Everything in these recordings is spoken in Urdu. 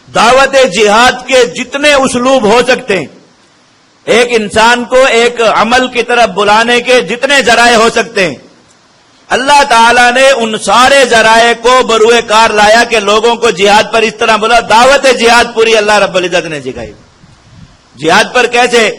دعوت جہاد کے جتنے اسلوب ہو سکتے ہیں، ایک انسان کو ایک عمل کی طرف بلانے کے جتنے ذرائع ہو سکتے ہیں، اللہ تعالیٰ نے ان سارے ذرائع کو بروئے کار لایا کہ لوگوں کو جہاد پر اس طرح بولا. دعوت جہاد پوری اللہ رب العزت نے سکھائی. جہاد پر کیسے؟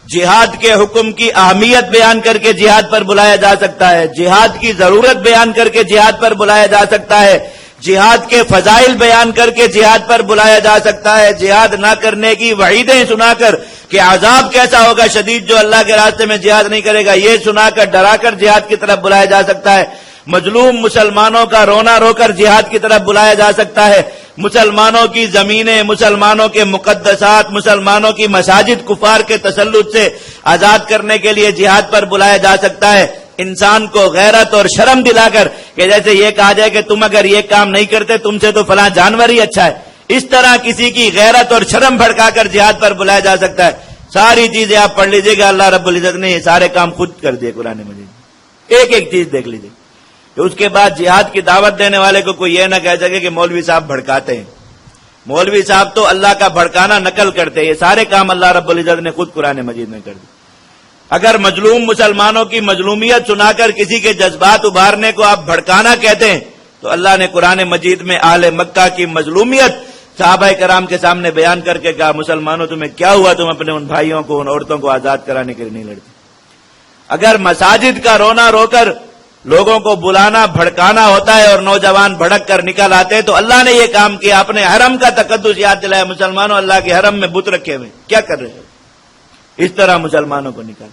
جہاد کے حکم کی اہمیت بیان کر کے جہاد پر بلایا جا سکتا ہے، جہاد کی ضرورت بیان کر کے جہاد پر بلایا جا سکتا ہے، جہاد کے فضائل بیان کر کے جہاد پر بلایا جا سکتا ہے، جہاد نہ کرنے کی وعیدیں سنا کر کہ عذاب کیسا ہوگا شدید جو اللہ کے راستے میں جہاد نہیں کرے گا، یہ سنا کر ڈرا کر جہاد کی طرف بلایا جا سکتا ہے. مظلوم مسلمانوں کا رونا رو کر جہاد کی طرف بلایا جا سکتا ہے. مسلمانوں کی زمینیں، مسلمانوں کے مقدسات، مسلمانوں کی مساجد کفار کے تسلط سے آزاد کرنے کے لیے جہاد پر بلایا جا سکتا ہے. انسان کو غیرت اور شرم دلا کر کہ جیسے یہ کہا جائے کہ تم اگر یہ کام نہیں کرتے تم سے تو فلاں جانور ہی اچھا ہے، اس طرح کسی کی غیرت اور شرم بھڑکا کر جہاد پر بلایا جا سکتا ہے. ساری چیزیں آپ پڑھ لیجئے گا، اللہ رب العزت نے یہ سارے کام خود کر دیے قرآن مجید. ایک ایک چیز دیکھ لیجئے. اس کے بعد جہاد کی دعوت دینے والے کو کوئی یہ نہ کہہ سکے کہ مولوی صاحب بھڑکاتے ہیں. مولوی صاحب تو اللہ کا بھڑکانا نقل کرتے ہیں. یہ سارے کام اللہ رب العزت نے خود قرآن مجید میں کر دی. اگر مظلوم مسلمانوں کی مظلومیت سنا کر کسی کے جذبات ابھارنے کو آپ بھڑکانا کہتے ہیں تو اللہ نے قرآن مجید میں اہل مکہ کی مظلومیت صحابہ کرام کے سامنے بیان کر کے کہا مسلمانوں تمہیں کیا ہوا، تم اپنے ان بھائیوں کو ان عورتوں کو آزاد کرانے کے لیے نہیں لڑتے. اگر مساجد کا رونا رو کر لوگوں کو بلانا بھڑکانا ہوتا ہے اور نوجوان بھڑک کر نکل آتے تو اللہ نے یہ کام کیا. اپنے حرم کا تقدس یاد دلایا. مسلمانوں اللہ کے حرم میں بت رکھے ہوئے کیا کر رہے ہیں؟ اس طرح مسلمانوں کو نکال.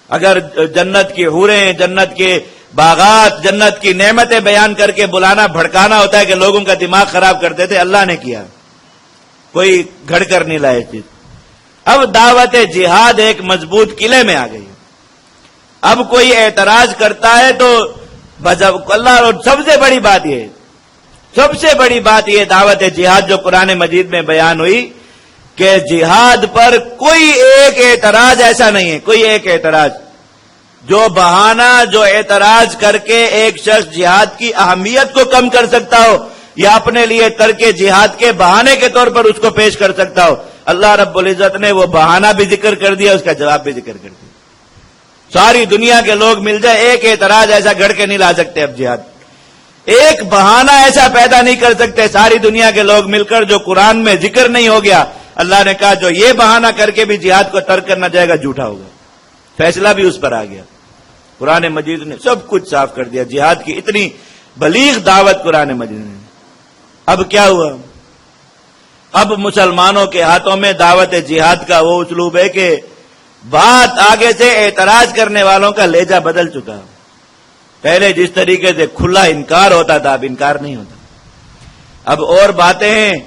اگر جنت کی حوریں، جنت کے باغات، جنت کی نعمتیں بیان کر کے بلانا بھڑکانا ہوتا ہے کہ لوگوں کا دماغ خراب کرتے تھے، اللہ نے کیا، کوئی گھڑ کر نہیں لائے چیز. اب دعوت جہاد ایک مضبوط قلعے میں آ گئی. اب کوئی اعتراض کرتا ہے تو اللہ، سب سے بڑی بات یہ دعوت جہاد جو قرآن مجید میں بیان ہوئی کہ جہاد پر کوئی ایک اعتراض ایسا نہیں ہے، کوئی ایک اعتراض جو بہانہ، جو اعتراض کر کے ایک شخص جہاد کی اہمیت کو کم کر سکتا ہو یا اپنے لیے ترک جہاد کے بہانے کے طور پر اس کو پیش کر سکتا ہو. اللہ رب العزت نے وہ بہانہ بھی ذکر کر دیا، اس کا جواب بھی ذکر کر دیا. ساری دنیا کے لوگ مل جائے ایک اعتراض ایسا گھڑ کے نہیں لا سکتے. اب جہاد ایک بہانہ ایسا پیدا نہیں کر سکتے ساری دنیا کے لوگ مل کر جو قرآن میں ذکر نہیں ہو گیا. اللہ نے کہا جو یہ بہانہ کر کے بھی جہاد کو ترک کرنا جائے گا جھوٹا ہوگا. فیصلہ بھی اس پر آ گیا. قرآن مجید نے سب کچھ صاف کر دیا. جہاد کی اتنی بلیغ دعوت قرآن مجید نے. اب کیا ہوا؟ اب مسلمانوں کے ہاتھوں میں دعوت جہاد کا وہ اسلوب ہے کہ بات آگے سے اعتراض کرنے والوں کا لہجہ بدل چکا. پہلے جس طریقے سے کھلا انکار ہوتا تھا اب انکار نہیں ہوتا. اب اور باتیں ہیں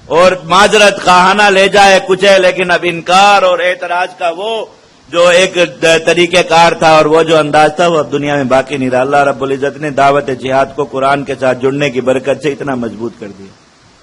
اور معذرت خواہانہ لہجہ ہے کچھ ہے، لیکن اب انکار اور اعتراض کا وہ جو ایک طریقہ کار تھا اور وہ جو انداز تھا وہ اب دنیا میں باقی نہیں رہا. اللہ رب العزت نے دعوت جہاد کو قرآن کے ساتھ جڑنے کی برکت سے اتنا مضبوط کر دیا.